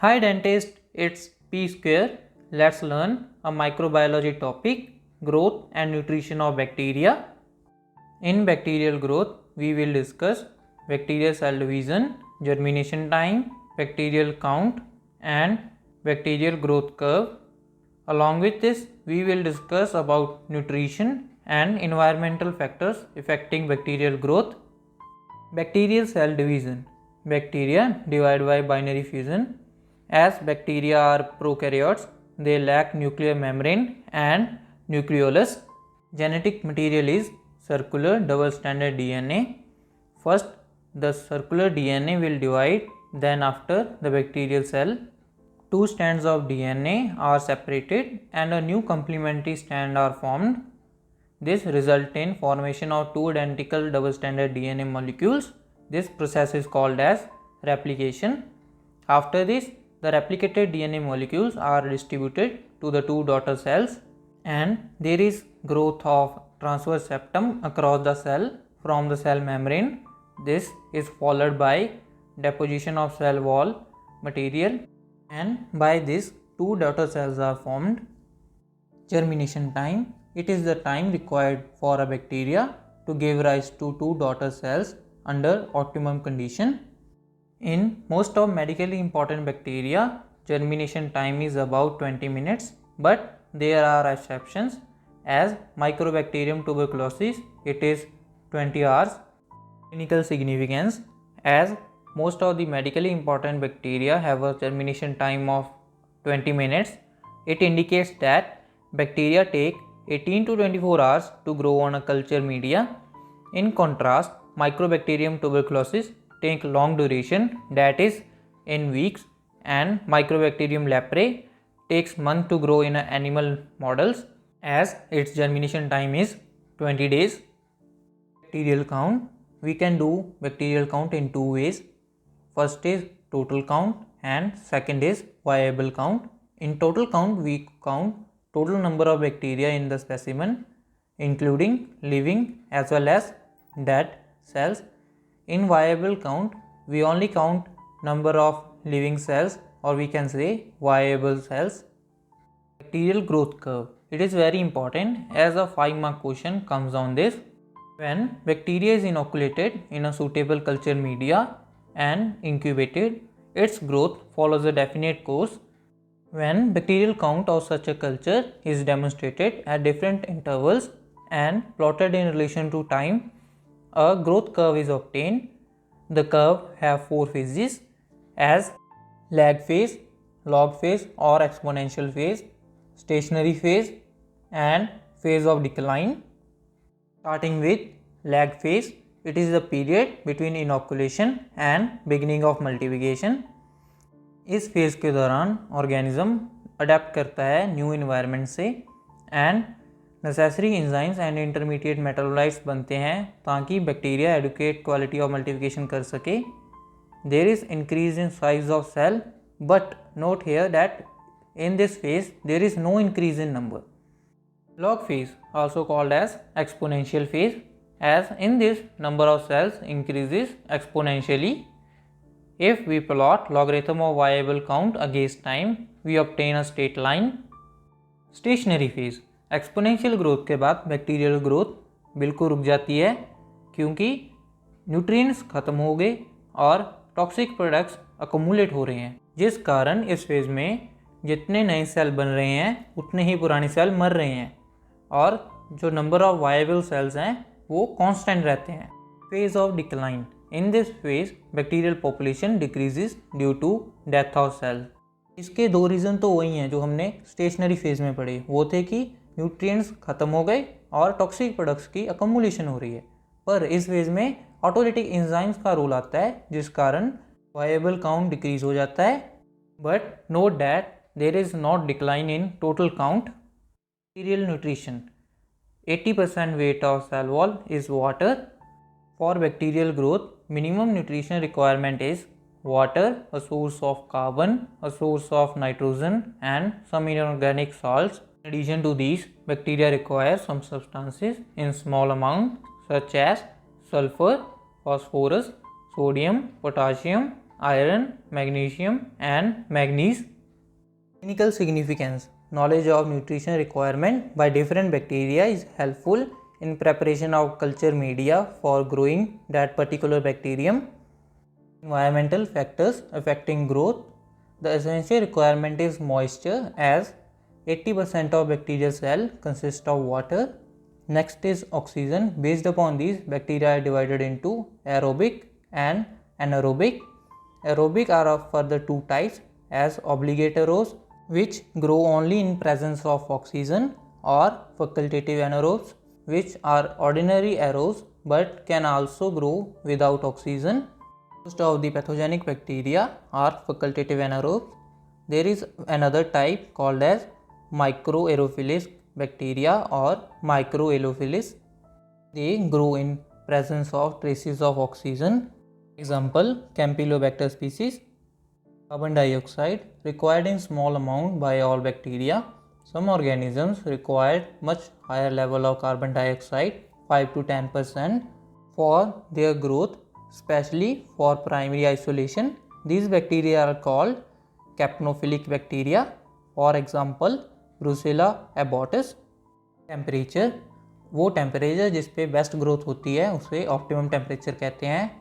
Hi dentist, it's P square. Let's learn a microbiology topic, growth and nutrition of bacteria. In bacterial growth, we will discuss bacterial cell division, germination time, bacterial count and bacterial growth curve. Along with this, we will discuss about nutrition and environmental factors affecting bacterial growth. Bacterial cell division. Bacteria divide by binary fission. As bacteria are prokaryotes, they lack nuclear membrane and nucleolus. Genetic material is circular double-stranded DNA. First, the circular DNA will divide, then after the bacterial cell, two strands of DNA are separated and a new complementary strand are formed. This results in formation of two identical double-stranded DNA molecules. This process is called as replication. After this, the replicated DNA molecules are distributed to the two daughter cells and there is growth of transverse septum across the cell from the cell membrane. This is followed by deposition of cell wall material and by this two daughter cells are formed. Germination time. It is the time required for a bacteria to give rise to two daughter cells under optimum condition. In most of medically important bacteria, germination time is about 20 minutes, but there are exceptions. As Microbacterium tuberculosis, it is 20 hours. Clinical significance. As most of the medically important bacteria have a germination time of 20 minutes, it indicates that bacteria take 18 to 24 hours to grow on a culture media. In contrast, Microbacterium tuberculosis take long duration, that is in weeks, and Microbacterium leprae takes months to grow in animal models as its germination time is 20 days. Bacterial count. We can do bacterial count in two ways. First is total count and second is viable count. In total count, we count total number of bacteria in the specimen including living as well as dead cells. In viable count, we only count number of living cells or we can say viable cells. Bacterial growth curve. It is very important as a 5-mark question comes on this. When bacteria is inoculated in a suitable culture media and incubated, its growth follows a definite course. When bacterial count of such a culture is demonstrated at different intervals and plotted in relation to time, a growth curve is obtained. The curve have 4 phases as lag phase, log phase or exponential phase, stationary phase and phase of decline. Starting with lag phase, it is the period between inoculation and beginning of multiplication. इस phase के दौरान organism adapt करता है new environment से and necessary enzymes and intermediate metabolites बनते हैं ताकि bacteria adequate quality of multiplication कर सके. There is increase in size of cell but note here that in this phase there is no increase in number. Log phase also called as exponential phase as in this number of cells increases exponentially. If we plot logarithm of viable count against time, we obtain a straight line. Stationary phase. Exponential growth के बाद bacterial growth बिल्कुल रुक जाती है क्योंकि nutrients खत्म हो गए और toxic products accumulate हो रहे हैं, जिस कारण इस फेज में जितने नए सेल बन रहे हैं उतने ही पुराने सेल मर रहे हैं और जो नंबर ऑफ वायबल सेल्स हैं वो कांस्टेंट रहते हैं. Phase of decline. In this phase bacterial population decreases due to death of cells. इसके दो रीज़न तो वही हैं जो हमने स्टेशनरी फेज में पढ़े. वो थे कि न्यूट्रिएंट्स खत्म हो गए और टॉक्सिक प्रोडक्ट्स की अकमुलेशन हो रही है. पर इस फेज में ऑटोलिटिक एंजाइम्स का रोल आता है जिस कारण वायबल काउंट डिक्रीज हो जाता है. But note that there is not decline in total count. Bacterial nutrition. 80% weight of cell wall is water. For bacterial growth, minimum nutrition requirement is water, a source of carbon, a source of nitrogen and some inorganic salts. In addition to these, bacteria require some substances in small amount such as sulfur, phosphorus, sodium, potassium iron, magnesium and manganese. Clinical significance. Knowledge of nutrition requirement by different bacteria is helpful in preparation of culture media for growing that particular bacterium. Environmental factors affecting growth. The essential requirement is moisture, as 80% of bacterial cell consist of water. Next is oxygen. Based upon these, bacteria are divided into aerobic and anaerobic. Aerobic are of further two types, as obligatorous, which grow only in presence of oxygen, or facultative anaerobes, which are ordinary aerobes but can also grow without oxygen. Most of the pathogenic bacteria are facultative anaerobes. There is another type called as microaerophilous bacteria or microaerophilous. They grow in presence of traces of oxygen. Example, Campylobacter species. Carbon dioxide required in small amount by all bacteria. Some organisms require much higher level of carbon dioxide, 5 to 10%, for their growth, especially for primary isolation. These bacteria are called capnophilic bacteria. For example, Brucella abortus. Temperature, वो temperature जिस पे best growth होती है उसे optimum temperature कहते हैं.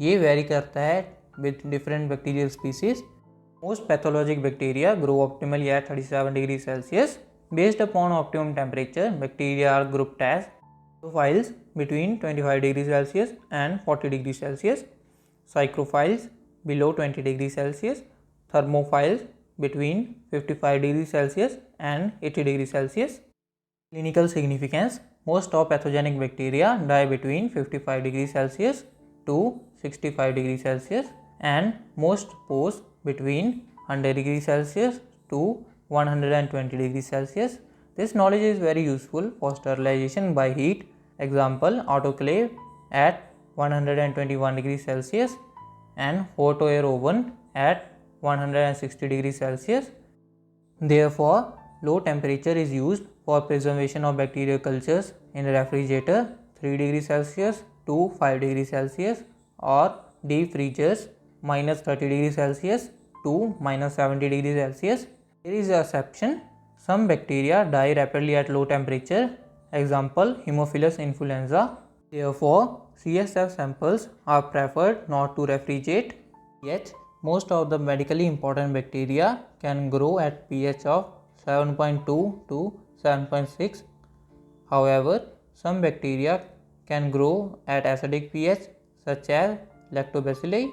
ये vary करता है with different bacterial species. Most pathologic bacteria grow optimally at 37 degree Celsius. Based upon optimum temperature, bacteria are grouped as psychrophiles between 25 degrees Celsius and 40 degrees Celsius, psychrophiles below 20 degrees Celsius, thermophiles between 55 degrees Celsius and 80 degrees Celsius. Clinical significance. Most of pathogenic bacteria die between 55 degrees Celsius to 65 degrees Celsius, and most pose between 100 degrees Celsius to 120 degrees Celsius. This knowledge is very useful for sterilization by heat. Example, autoclave at 121 degrees Celsius and hot air oven at 160 degrees Celsius. Therefore, low temperature is used for preservation of bacterial cultures in refrigerator 3 degrees Celsius to 5 degrees Celsius, or deep freezers minus 30 degrees Celsius to minus 70 degrees Celsius. There is an exception. Some bacteria die rapidly at low temperature. Example, Haemophilus influenza. Therefore, CSF samples are preferred not to refrigerate. Yet, most of the medically important bacteria can grow at pH of 7.2 to 7.6. However, some bacteria can grow at acidic pH such as Lactobacilli,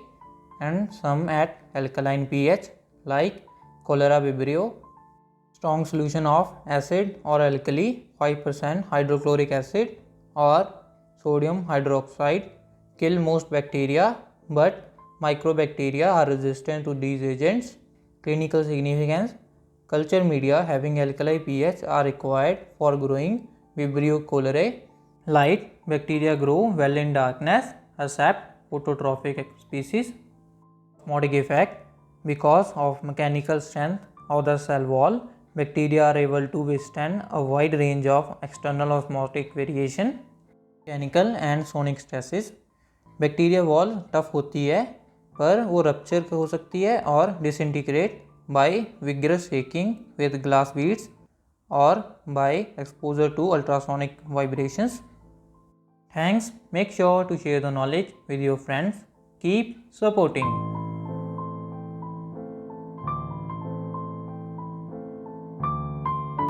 and some at alkaline pH like Cholera vibrio. Strong solution of acid or alkali, 5% hydrochloric acid or sodium hydroxide, kill most bacteria, but microbacteria are resistant to these agents. Clinical significance. Culture media having alkali pH are required for growing Vibrio cholerae. Light bacteria grow well in darkness except phototrophic species. Osmotic effect. Because of mechanical strength of the cell wall, bacteria are able to withstand a wide range of external osmotic variation. Mechanical and sonic stresses. Bacteria wall tough होती है पर वो rupture हो सकती है और disintegrate by vigorous shaking with glass beads or by exposure to ultrasonic vibrations. Thanks. Make sure to share the knowledge with your friends. Keep supporting.